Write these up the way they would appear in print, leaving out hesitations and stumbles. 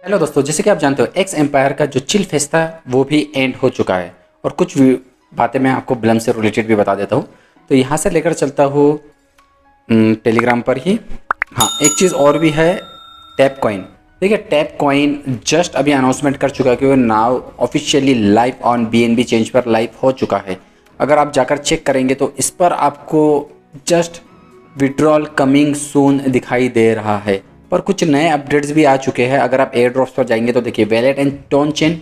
Hello दोस्तों, जैसे कि आप जानते हो एक्स एम्पायर का जो चिल फेस था वो भी एंड हो चुका है। और कुछ भी बातें मैं आपको ब्लम से रिलेटेड भी बता देता हूँ। तो यहाँ से लेकर चलता हूँ टेलीग्राम पर ही। हाँ, एक चीज़ और भी है, टैप कॉइन। देखिए, टैप कॉइन जस्ट अभी अनाउंसमेंट कर चुका है कि वो now officially live on BNB change पर लाइव हो चुका है। अगर आप जाकर चेक करेंगे तो इस पर आपको जस्ट विड्रॉल कमिंग सून दिखाई दे रहा है। पर कुछ नए अपडेट्स भी आ चुके हैं। अगर आप एयर ड्रॉप्स पर जाएंगे तो देखिए, वैलेट एंड टोन चेन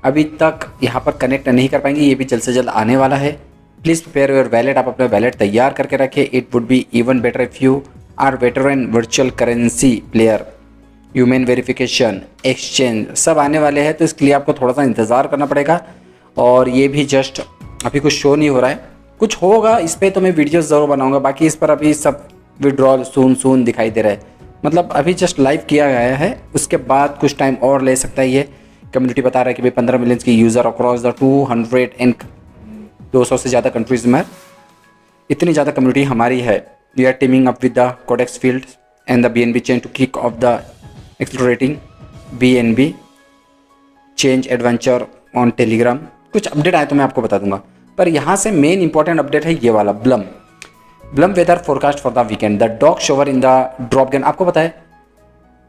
अभी तक यहाँ पर कनेक्ट नहीं कर पाएंगे, ये भी जल्द से जल्द आने वाला है। प्लीज़ प्रिपेयर योर वैलेट, आप अपना वैलेट तैयार करके रखें। It would be even better if you are veteran virtual currency player. Human verification, exchange सब आने वाले हैं, तो इसके लिए आपको थोड़ा सा इंतज़ार करना पड़ेगा। और ये भी जस्ट अभी कुछ शो नहीं हो रहा है, कुछ होगा इस पर तो मैं वीडियोस ज़रूर बनाऊंगा। बाकी इस पर अभी सब विड्रॉल सून दिखाई दे रहा है, मतलब अभी जस्ट लाइव किया गया है। उसके बाद कुछ टाइम और ले सकता है। ये कम्युनिटी बता रहा है कि भाई 15 मिलियन की यूज़र अक्रॉस द 200 से ज़्यादा कंट्रीज़ में, इतनी ज़्यादा कम्युनिटी हमारी है। We are teaming up with the codex field and the BNB chain to kick off the exploring BNB change adventure on Telegram. कुछ अपडेट आए तो मैं आपको बता दूंगा। पर यहाँ से मेन इंपॉर्टेंट अपडेट है ये वाला, bloom weather forecast for the weekend, the dog shower in the drop gun. आपको पता है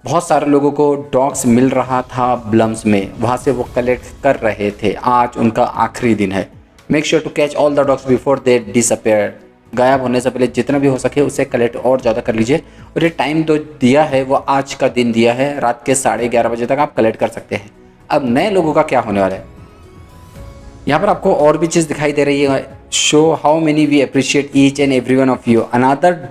बहुत सारे लोगों को डॉग्स मिल रहा था ब्लम्स में, वहाँ से वो कलेक्ट कर रहे थे। आज उनका आखिरी दिन है। Make sure to catch all the dogs before they disappear. गायब होने से पहले जितना भी हो सके उसे कलेक्ट और ज़्यादा कर लीजिए। और ये टाइम जो दिया है वो आज का दिन दिया है, रात के 11:30 बजे तक आप कलेक्ट कर सकते हैं। अब नए लोगों का क्या होने वाला है, यहाँ पर आपको और भी चीज़ दिखाई दे रही है। Show how many we appreciate each and every one of you. Another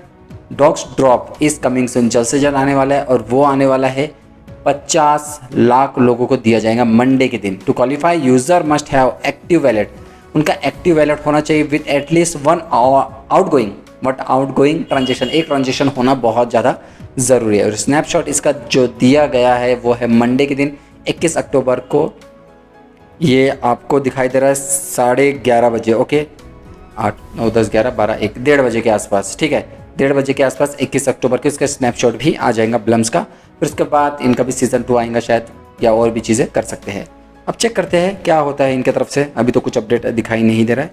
dogs drop is coming soon, जल्द से जल्द आने वाला है। और वो आने वाला है 50 लाख लोगों को दिया जाएगा मंडे के दिन। To qualify user must have active wallet. उनका एक्टिव वैलेट होना चाहिए विद एटलीस्ट 1 आउटगोइंग ट्रांजेक्शन। एक ट्रांजेक्शन होना बहुत ज़्यादा ज़रूरी है। और स्नैपशॉट इसका जो दिया गया है वो है मंडे के दिन 21 अक्टूबर को। ये आपको दिखाई दे रहा है 11:30 बजे। ओके, 8, 9, 10, 11, 12, 1, 1:30 बजे के आसपास। ठीक है, 1:30 बजे के आसपास 21 अक्टूबर के उसका स्नैपशॉट भी आ जाएगा ब्लम्स का। फिर उसके बाद इनका भी सीज़न 2 आएगा शायद, या और भी चीज़ें कर सकते हैं। अब चेक करते हैं क्या होता है इनके तरफ से। अभी तो कुछ अपडेट दिखाई नहीं दे रहा है।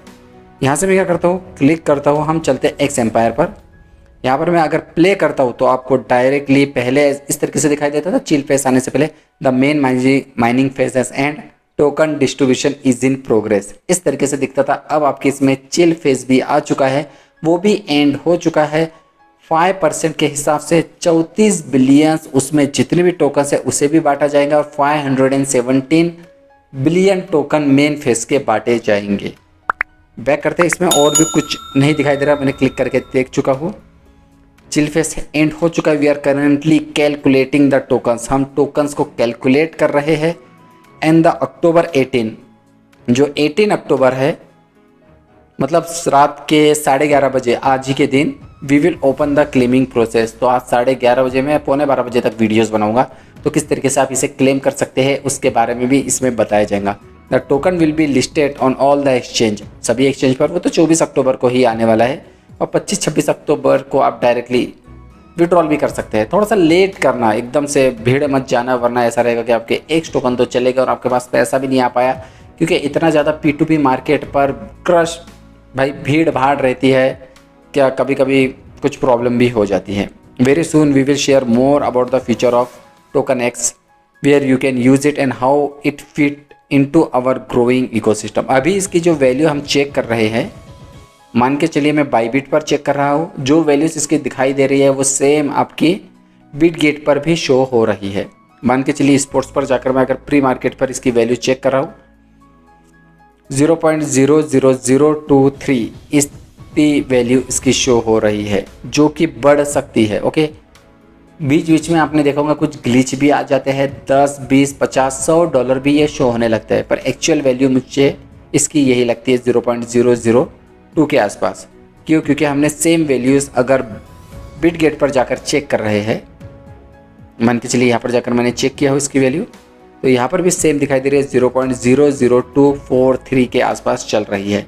यहाँ से मैं क्या करता हूँ, क्लिक करता हूँ, हम चलते हैं एक्स एम्पायर पर। यहाँ पर मैं अगर प्ले करता हूँ तो आपको डायरेक्टली पहले इस तरीके से दिखाई देता था, चिल फेस आने से पहले the main mining phases and token distribution is in progress, इस तरीके से दिखता था। अब आपके इसमें चिल फेस भी आ चुका है, वो भी एंड हो चुका है। 5% के हिसाब से 34 बिलियन उसमें जितने भी टोकन है उसे भी बांटा जाएगा। और 517 बिलियन टोकन मेन फेस के बांटे जाएंगे। बैक करते हैं, इसमें और भी कुछ नहीं दिखाई दे रहा, मैंने क्लिक करके देख चुका हूँ। चिल फेस एंड हो चुका है। We are currently calculating the tokens, हम टोकन्स को कैलकुलेट कर रहे हैं। एंड द October 18, जो 18 अक्टूबर है, मतलब रात के 11:30 बजे आज ही के दिन we will open the claiming process. तो आज 11:30 बजे मैं 11:15 बजे तक वीडियोस बनाऊंगा, तो किस तरीके से आप इसे क्लेम कर सकते हैं उसके बारे में भी इसमें बताया जाएगा। The token will be listed on all the exchange, सभी एक्सचेंज पर। वो तो 24 अक्टूबर को ही आने वाला है। और 25-26 अक्टूबर को आप डायरेक्टली विड्रॉल भी कर सकते हैं। थोड़ा सा लेट करना, एकदम से भीड़ मत जाना, वरना ऐसा रहेगा कि आपके एक टोकन तो चलेगा और आपके पास पैसा भी नहीं आ पाया। क्योंकि इतना ज़्यादा P2P मार्केट पर क्रश भाई भीड़ भाड़ रहती है, क्या कभी कभी कुछ प्रॉब्लम भी हो जाती है। Very soon we will share more about the future of token X, where you can use it and how it fit into our growing ecosystem. अभी इसकी जो वैल्यू हम चेक कर रहे हैं, मान के चलिए मैं बाईबिट पर चेक कर रहा हूँ, जो वैल्यूज इसकी दिखाई दे रही है वो सेम आपकी बिटगेट पर भी शो हो रही है। मान के चलिए स्पोर्ट्स पर जाकर मैं अगर प्री मार्केट पर इसकी वैल्यू चेक कर रहा हूँ, 0.00023 इसकी वैल्यू इसकी शो हो रही है, जो कि बढ़ सकती है। ओके, बीच बीच में आपने देखा होगा कुछ ग्लिच भी आ जाते हैं, 10, 20, 50, $100 भी ये शो होने लगता है। पर एक्चुअल वैल्यू मुझे इसकी यही लगती है 0.002 के आसपास। क्यों? क्योंकि हमने सेम वैल्यूज़ अगर बिटगेट पर जाकर चेक कर रहे हैं, मान के चलिए यहाँ पर जाकर मैंने चेक किया हो इसकी वैल्यू, तो यहाँ पर भी सेम दिखाई दे रही है, 0.00243 के आसपास चल रही है।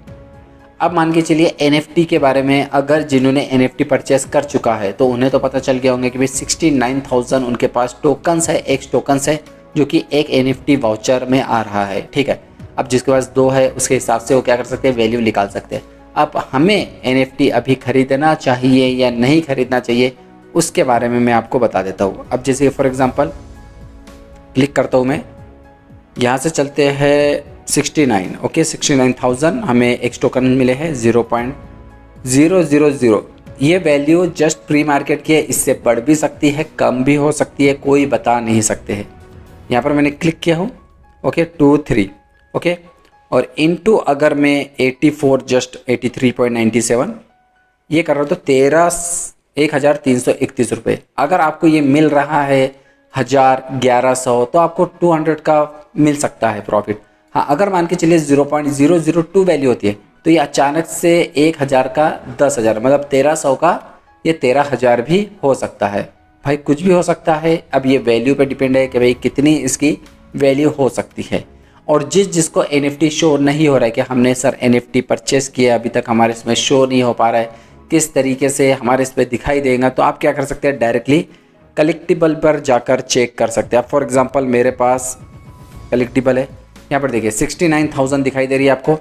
अब मान के चलिए NFT के बारे में, अगर जिन्होंने NFT परचेस कर चुका है तो उन्हें तो पता चल गया होंगे कि भाई 69,000 उनके पास टोकन्स है, एक्स टोकन्स है, जो कि एक NFT वाउचर में आ रहा है, ठीक है। अब जिसके पास 2 है उसके हिसाब से वो क्या कर सकते हैं, वैल्यू निकाल सकते हैं। अब हमें NFT अभी खरीदना चाहिए या नहीं खरीदना चाहिए उसके बारे में मैं आपको बता देता हूँ। अब जैसे फॉर एग्जांपल क्लिक करता हूँ मैं, यहाँ से चलते हैं 69, ओके 69,000 हमें एक टोकन मिले हैं 0.000। ये वैल्यू जस्ट प्री मार्केट की है, इससे बढ़ भी सकती है, कम भी हो सकती है, कोई बता नहीं सकते हैं। यहाँ पर मैंने क्लिक किया हूँ, ओके 23, ओके और इनटू अगर मैं 84 जस्ट 83.97 ये कर रहा हूँ तो 1,331 रुपये। अगर आपको ये मिल रहा है 1,000-1,100 तो आपको 200 का मिल सकता है प्रॉफिट। हाँ, अगर मान के चलिए 0.002 वैल्यू होती है तो ये अचानक से 1,000 का 10,000 मतलब 1,300 का ये 13,000 भी हो सकता है। भाई कुछ भी हो सकता है। अब ये वैल्यू पे डिपेंड है कि भाई कितनी इसकी वैल्यू हो सकती है। और जिसको NFT शो नहीं हो रहा है कि हमने सर NFT परचेस किया अभी तक हमारे इसमें शो नहीं हो पा रहा है, किस तरीके से हमारे इस पर दिखाई देगा, तो आप क्या कर सकते हैं, डायरेक्टली कलेक्टिबल पर जाकर चेक कर सकते हैं। फॉर एग्जांपल मेरे पास कलेक्टिबल है, यहाँ पर देखिए 69,000 दिखाई दे रही है आपको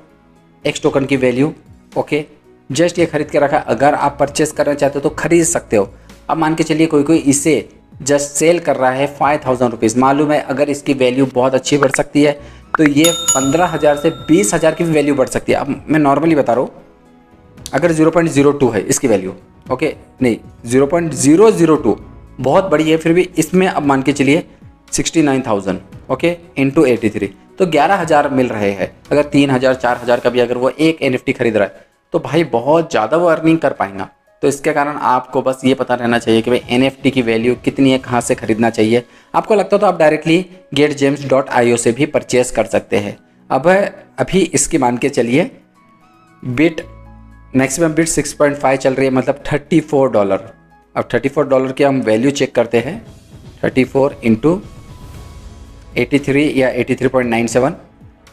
एक्स टोकन की वैल्यू, ओके जस्ट ये खरीद के रखा। अगर आप परचेस करना चाहते हो तो खरीद सकते हो। अब मान के चलिए कोई इसे जस्ट सेल कर रहा है 5,000 रुपीज़, मालूम है अगर इसकी वैल्यू बहुत अच्छी बढ़ सकती है तो ये 15,000 से 20,000 की भी वैल्यू बढ़ सकती है। अब मैं नॉर्मली बता रहा हूँ, अगर 0.02 है इसकी वैल्यू, ओके नहीं 0.002 बहुत बड़ी है, फिर भी इसमें अब मान के चलिए 69,000 ओके इंटू 83 तो 11,000 मिल रहे हैं। अगर 3,000 4,000 का भी अगर वो एक NFT खरीद रहा है तो भाई बहुत ज़्यादा वो अर्निंग कर पाएंगा। तो इसके कारण आपको बस ये पता रहना चाहिए कि भाई NFT की वैल्यू कितनी है, कहाँ से खरीदना चाहिए। आपको लगता तो आप डायरेक्टली getgems.io से भी परचेस कर सकते हैं। अब अभी इसकी मान के चलिए बिट मैक्सिमम बिट 6.5 चल रही है, मतलब $34। अब $34 की हम वैल्यू चेक करते हैं, 34 इंटू 83 या 83.97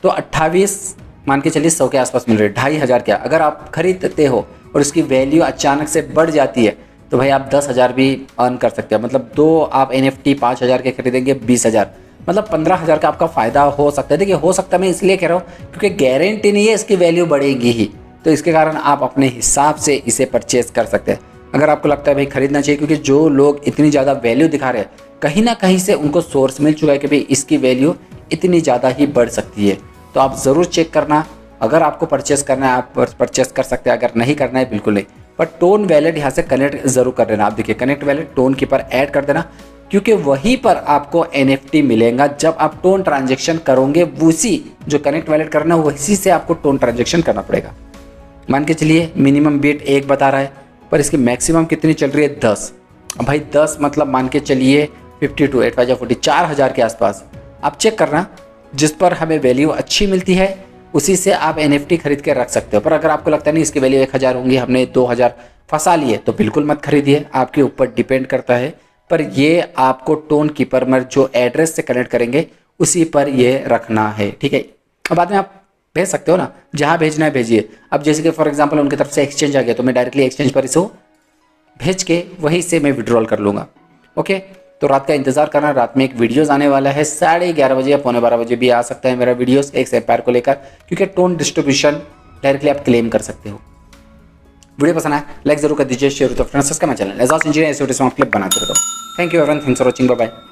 तो 28 मान के चलिए 100 के आसपास मिल रही है, 2,500 क्या। अगर आप खरीदते हो और इसकी वैल्यू अचानक से बढ़ जाती है तो भाई आप 10,000 भी अर्न कर सकते हैं। मतलब 2 आप NFT 5,000 के खरीदेंगे 20,000 मतलब 15,000 का आपका फ़ायदा हो सकता है। देखिए हो सकता है मैं इसलिए कह रहा हूँ क्योंकि गारंटी नहीं है इसकी वैल्यू बढ़ेगी ही, तो इसके कारण आप अपने हिसाब से इसे परचेज़ कर सकते हैं। अगर आपको लगता है भाई खरीदना चाहिए, क्योंकि जो लोग इतनी ज़्यादा वैल्यू दिखा रहे हैं कहीं ना कहीं से उनको सोर्स मिल चुका है कि भाई इसकी वैल्यू इतनी ज़्यादा ही बढ़ सकती है, तो आप ज़रूर चेक करना। अगर आपको परचेस करना है आप परचेस कर सकते हैं, अगर नहीं करना है बिल्कुल नहीं। पर टोन वैलेट यहाँ से कनेक्ट ज़रूर कर देना। आप देखिए कनेक्ट वैलेट टोन की पर ऐड कर देना, क्योंकि वहीं पर आपको NFT मिलेगा जब आप टोन ट्रांजेक्शन करोगे। उसी जो कनेक्ट वैलेट करना वही से आपको टोन ट्रांजेक्शन करना पड़ेगा। मान के चलिए मिनिमम बिट 1 बता रहा है पर इसकी मैक्सिमम कितनी चल रही है 10। भाई 10 मतलब मान के चलिए 52 8 5 40 4,000 के आसपास। आप चेक करना जिस पर हमें वैल्यू अच्छी मिलती है उसी से आप NFT खरीद के रख सकते हो। पर अगर आपको लगता है नहीं इसकी वैल्यू 1,000 होंगी, हमने 2,000 फंसा लिए, तो बिल्कुल मत खरीदिए, आपके ऊपर डिपेंड करता है। पर ये आपको टोन कीपर में जो एड्रेस से कनेक्ट करेंगे उसी पर ये रखना है, ठीक है। अब बाद में आप भेज सकते हो ना, जहाँ भेजना है भेजिए। अब जैसे कि फॉर एग्जांपल उनकी तरफ से एक्सचेंज आ गया तो मैं डायरेक्टली एक्सचेंज पर इसको भेज के वहीं से मैं विड्रॉल कर लूँगा, ओके। तो रात का इंतजार करना, रात में एक वीडियोस आने वाला है 11:30 बजे या 11:45 बजे भी आ सकता है मेरा वीडियोस एक एम्पायर को लेकर, क्योंकि टोन डिस्ट्रीब्यूशन डायरेक्टली आप क्लेम कर सकते हो। वीडियो पसंद आए लाइक जरूर कर दीजिए, शेयर तो फ्रेंड्स का चैनल एजाज इंजीनियर ऐसे क्लिप बनाते रहता हूँ। Thank you everyone, thanks for watching, bye bye.